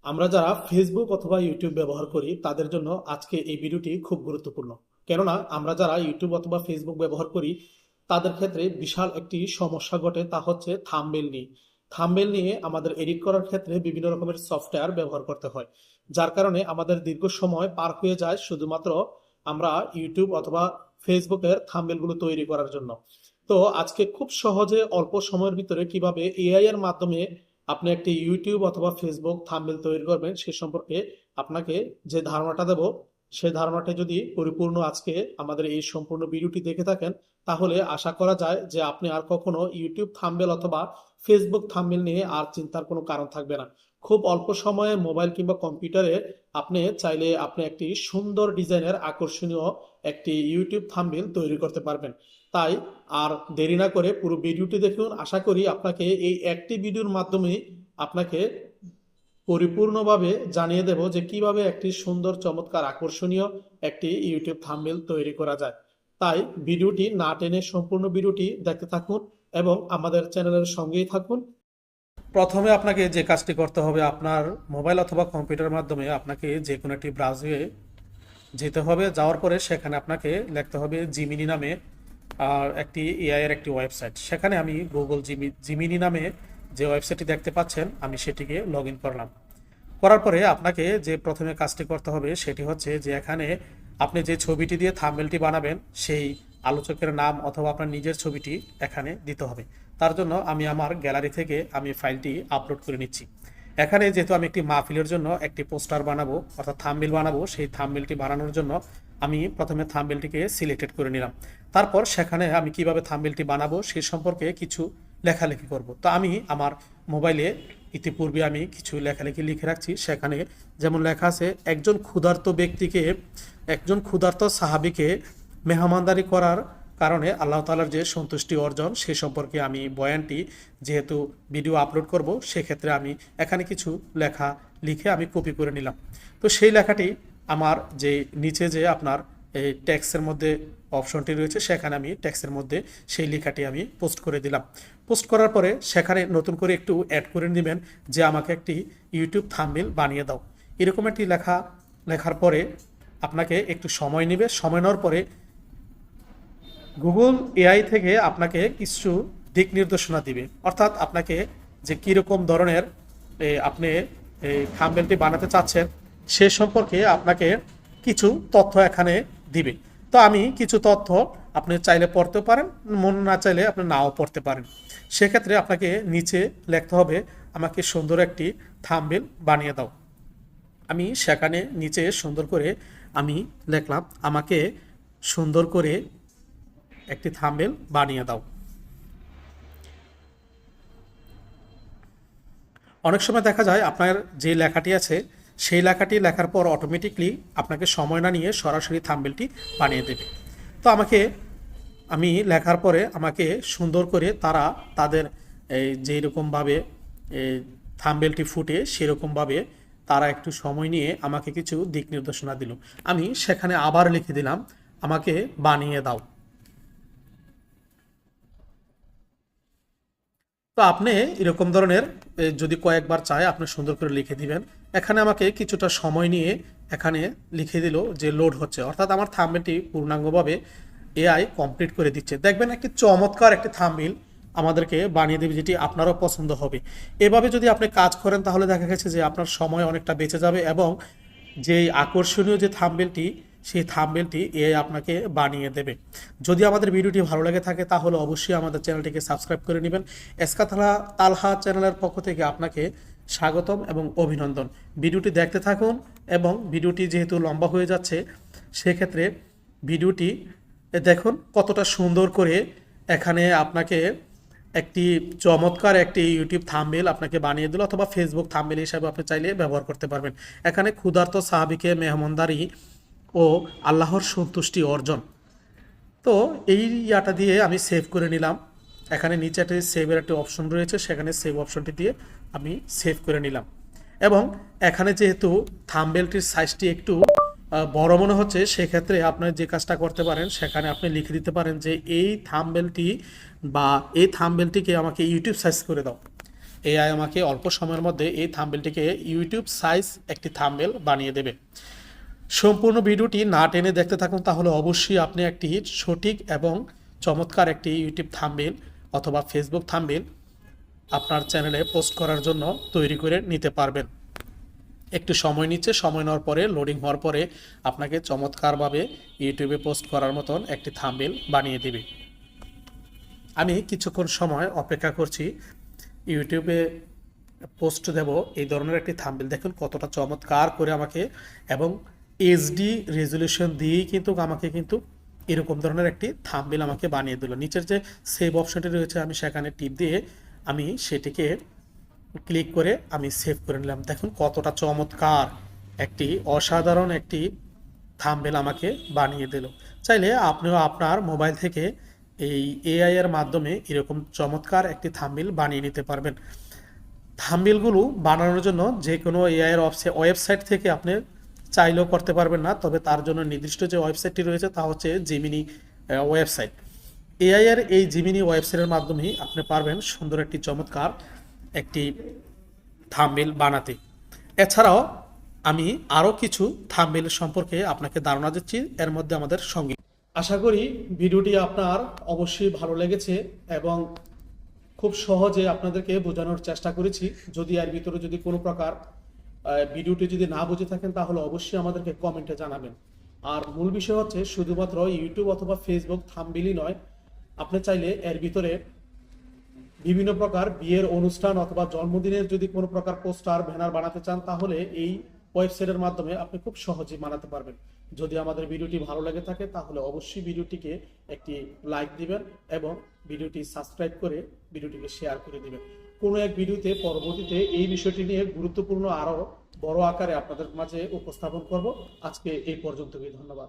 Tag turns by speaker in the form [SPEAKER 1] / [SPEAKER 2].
[SPEAKER 1] আমরা যারা ফেসবুক অথবা ইউটিউব ব্যবহার করি তাদের জন্য আজকে এই ভিডিওটি খুব গুরুত্বপূর্ণ। কেননা আমরা যারা ইউটিউব অথবা ফেসবুক ব্যবহার করি তাদের ক্ষেত্রে বিশাল একটি সমস্যা ঘটে, তা হচ্ছে থাম্বনেল নিয়ে। থাম্বনেল নিয়ে আমাদের এডিট করার ক্ষেত্রে বিভিন্ন রকমের সফটওয়্যার ব্যবহার করতে হয়, যার কারণে আমাদের দীর্ঘ সময় পার হয়ে যায় শুধুমাত্র আমরা ইউটিউব অথবা ফেসবুকের থাম্বনেলগুলো তৈরি করার জন্য। তো আজকে খুব সহজে অল্প সময়ের ভিতরে কিভাবে এআই এর মাধ্যমে আপনি একটি ইউটিউব অথবা ফেসবুক থাম্বনেল তৈরি করবেন সে সম্পর্কে আপনাকে যে ধারণাটা দেব, সেই ধারণাটা যদি পরিপূর্ণ আজকে আমাদের এই সম্পূর্ণ ভিডিওটি দেখে থাকেন, তাহলে আশা করা যায় যে আপনি আর কখনো ইউটিউব থাম্বনেল অথবা ফেসবুক থাম্বনেল নিয়ে আর চিন্তার কোনো কারণ থাকবে না। খুব অল্প সময়ে মোবাইল কিংবা কম্পিউটারে আপনি চাইলে আপনি একটি সুন্দর ডিজাইনের আকর্ষণীয় একটি ইউটিউব থাম্বনেল তৈরি করতে পারবেন। তাই আর দেরি না করে পুরো ভিডিওটি দেখুন। আশা করি আপনাকে এই একটি ভিডিওর মাধ্যমে আপনাকে পরিপূর্ণভাবে জানিয়ে দেব যে কিভাবে একটি সুন্দর চমৎকার আকর্ষণীয় একটি ইউটিউব থাম্বনেল তৈরি করা যায়। তাই ভিডিওটি না টেনে সম্পূর্ণ ভিডিওটি দেখতে থাকুন এবং আমাদের চ্যানেলের সঙ্গেই থাকুন। প্রথমে আপনাকে যে কাজটি করতে হবে, আপনার মোবাইল অথবা কম্পিউটারের মাধ্যমে আপনাকে যে কোনো একটি ব্রাউজারে যেতে হবে। যাওয়ার পরে সেখানে আপনাকে লিখতে হবে জিমিনি নামে একটি এআই এর একটি ওয়েবসাইট। সেখানে আমি গুগল জিমিনি নামে যে ওয়েবসাইটটি দেখতে পাচ্ছেন আমি সেটিকে লগ ইন করলাম। করার পরে আপনাকে যে প্রথমে কাজটি করতে হবে সেটি হচ্ছে যে এখানে আপনি যে ছবিটি দিয়ে থাম্বনেলটি বানাবেন সেই আলোচকের নাম অথবা আপনার নিজের ছবিটি এখানে দিতে হবে। তার জন্য আমি আমার গ্যালারি থেকে আমি ফাইলটি আপলোড করে নিচ্ছি। এখানে যেহেতু আমি একটি মাহফিলের জন্য একটি পোস্টার বানাবো অর্থাৎ থাম্বনেল বানাবো, সেই থাম্বনেলটি বানানোর জন্য আমি প্রথমে থাম্বনেলটিকে সিলেক্টেড করে নিলাম। তারপর সেখানে আমি কিভাবে থাম্বনেলটি বানাবো সে সম্পর্কে কিছু লেখালেখি করব। তো আমি আমার মোবাইলে ইতিপূর্বে আমি কিছু লেখালেখি লিখে রাখছি। সেখানে যেমন লেখা আছে, একজন ক্ষুধার্ত সাহাবীকে মেহমানদারি করার কারণে আল্লাহ তাআলার যে সন্তুষ্টি অর্জন সে সম্পর্কে আমি বয়ানটি যেহেতু ভিডিও আপলোড করব, সেক্ষেত্রে আমি এখানে কিছু লেখা লিখে আমি কপি করে নিলাম। তো সেই লেখাটি আমার যে নিচে যে আপনার এই ট্যাক্সের মধ্যে অপশনটি রয়েছে সেখানে আমি ট্যাক্সের মধ্যে সেই লেখাটি আমি পোস্ট করে দিলাম। পোস্ট করার পরে সেখানে নতুন করে একটু অ্যাড করে নেবেন যে আমাকে একটি ইউটিউব থাম্বনেল বানিয়ে দাও। এরকম একটি লেখার পরে আপনাকে একটু সময় নেবে। সময় নেওয়ার পরে গুগল এআই থেকে আপনাকে কিছু দিক নির্দেশনা দিবে, অর্থাৎ আপনাকে যে কীরকম ধরনের আপনি এই থাম্বনেলটি বানাতে চাচ্ছেন সে সম্পর্কে আপনাকে কিছু তথ্য এখানে দিবে। তো আমি কিছু তথ্য আপনি চাইলে পড়তেও পারেন, মন না চাইলে আপনি নাও পড়তে পারেন। সেক্ষেত্রে আপনাকে নিচে লিখতে হবে আমাকে সুন্দর একটি থাম্বনেল বানিয়ে দাও। আমি সেখানে নিচে সুন্দর করে আমি লিখলাম আমাকে সুন্দর করে একটি থাম্বনেল বানিয়ে দাও। অনেক সময় দেখা যায় আপনার যে লেখাটি আছে সেই লেখাটি লেখার পর অটোমেটিকলি আপনাকে সময় না নিয়ে সরাসরি থাম্বনেলটি বানিয়ে দেবে। তো আমি লেখার পরে আমাকে সুন্দর করে তারা তাদের যেই রকমভাবে থাম্বনেলটি ফুটে সেরকমভাবে তারা একটু সময় নিয়ে আমাকে কিছু দিক নির্দেশনা দিল। আমি সেখানে আবার লিখে দিলাম আমাকে বানিয়ে দাও। তো আপনি এরকম ধরনের যদি কয়েকবার চায় আপনি সুন্দর করে লিখে দিবেন। এখানে আমাকে কিছুটা সময় নিয়ে এখানে লিখে দিল যে লোড হচ্ছে, অর্থাৎ আমার থাম্বনেলটি পূর্ণাঙ্গভাবে এআই কমপ্লিট করে দিচ্ছে। দেখবেন একটি চমৎকার একটি থাম্বনেল আমাদেরকে বানিয়ে দেবে, যেটি আপনারও পছন্দ হবে। এভাবে যদি আপনি কাজ করেন তাহলে দেখা গেছে যে আপনার সময় অনেকটা বেঁচে যাবে এবং যেই আকর্ষণীয় যে থাম্বনেলটি সেই থাম্বনেলটি এআই আপনাকে বানিয়ে দেবে। যদি আমাদের ভিডিওটি ভালো লাগে থাকে তাহলে অবশ্যই আমাদের চ্যানেলটিকে সাবস্ক্রাইব করে নেবেন। এসকা তালহা চ্যানেলের পক্ষ থেকে আপনাকে স্বাগতম এবং অভিনন্দন। ভিডিওটি দেখতে থাকুন এবং ভিডিওটি যেহেতু লম্বা হয়ে যাচ্ছে সেক্ষেত্রে ভিডিওটি দেখুন কতটা সুন্দর করে এখানে আপনাকে একটি চমৎকার একটি ইউটিউব থাম্বনেল আপনাকে বানিয়ে দিল, অথবা ফেসবুক থাম্বনেল হিসাবে আপনি চাইলে ব্যবহার করতে পারবেন। এখানে ক্ষুধার্ত সাহাবীকে মেহমানদারি ও আল্লাহর সন্তুষ্টি অর্জন। তো এই ইয়াটা দিয়ে আমি সেভ করে নিলাম। এখানে নিচে একটা সেভের একটা অপশন রয়েছে, সেখানে সেভ অপশনটি দিয়ে আমি সেভ করে নিলাম। এবং এখানে যেহেতু থাম্বনেলটির সাইজটি একটু বড় মনে হচ্ছে, সেক্ষেত্রে আপনি যে কাজটা করতে পারেন সেখানে আপনি লিখে দিতে পারেন যে এই থাম্বনেলটিকে আমাকে ইউটিউব সাইজ করে দাও। এআই আমাকে অল্প সময়ের মধ্যে এই থাম্বনেলটিকে ইউটিউব সাইজ একটি থাম্বনেল বানিয়ে দেবে। সম্পূর্ণ ভিডিওটি না টেনে দেখতে থাকুন, তাহলে অবশ্যই আপনি একটি সঠিক এবং চমৎকার একটি ইউটিউব থাম্বনেল অথবা ফেসবুক থাম্বনেল আপনার চ্যানেলে পোস্ট করার জন্য তৈরি করে নিতে পারবেন। একটু সময় নিচ্ছে, সময় নেওয়ার পরে লোডিং হওয়ার পরে আপনাকে চমৎকারভাবে ইউটিউবে পোস্ট করার মতন একটি থাম্বনেল বানিয়ে দেবে। আমি কিছুক্ষণ সময় অপেক্ষা করছি ইউটিউবে পোস্ট দেব এই ধরনের একটি থাম্বনেল। দেখুন কতটা চমৎকার করে আমাকে এবং এইচডি রেজলিউশন দিয়েই কিন্তু আমাকে কিন্তু এরকম ধরনের একটি থাম্বনেল আমাকে বানিয়ে দিল। নিচের যে সেভ অপশনটি রয়েছে আমি সেখানে টিপ দিয়ে আমি সেটিকে ক্লিক করে আমি সেভ করে নিলাম। দেখুন কতটা চমৎকার একটি অসাধারণ একটি থাম্বনেল আমাকে বানিয়ে দিল। চাইলে আপনিও আপনার মোবাইল থেকে এই এআই এর মাধ্যমে এরকম চমৎকার একটি থাম্বনেল বানিয়ে নিতে পারবেন। থাম্বনেলগুলো বানানোর জন্য যে কোনো এআই এর ওয়েবসাইট থেকে আপনি চাইলেও করতে পারবেন না, তবে তার জন্য নির্দিষ্ট যে ওয়েবসাইটটি রয়েছে তা হচ্ছে জেমিনি ওয়েবসাইট। এআই এর এই জেমিনি ওয়েবসাইটের মাধ্যমেই আপনি পারবেন সুন্দর একটি চমৎকার একটি থাম্বনেল বানাতে। এছাড়াও আমি আরও কিছু থাম্বনেল সম্পর্কে আপনাকে ধারণা দিচ্ছি, এর মধ্যে আমাদের সঙ্গে। আশা করি ভিডিওটি আপনার অবশ্যই ভালো লেগেছে এবং খুব সহজে আপনাদেরকে বোঝানোর চেষ্টা করেছি। যদি এর ভিতরে যদি কোনো প্রকার ভিডিওটি যদি না বুঝে থাকেন তাহলে অবশ্যই আমাদেরকে কমেন্টে জানাবেন। আর মূল বিষয় হচ্ছে শুধুমাত্র ইউটিউব অথবা ফেসবুক থাম্বনেলই নয়, আপনি চাইলে এর ভিতরে বিভিন্ন প্রকার বিয়ের অনুষ্ঠান অথবা জন্মদিনের যদি কোনো প্রকার পোস্টার ব্যানার বানাতে চান তাহলে এই ওয়েবসাইটের মাধ্যমে আপনি খুব সহজেই বানাতে পারবেন। যদি আমাদের ভিডিওটি ভালো লেগে থাকে তাহলে অবশ্যই ভিডিওটিকে একটি লাইক দিবেন এবং ভিডিওটি সাবস্ক্রাইব করে ভিডিওটিকে শেয়ার করে দিবেন। কোনো এক ভিডিওতে পরবর্তীতে এই বিষয়টি নিয়ে গুরুত্বপূর্ণ আরও বড় আকারে আপনাদের মাঝে উপস্থাপন করব। আজকে এই পর্যন্তই, ধন্যবাদ।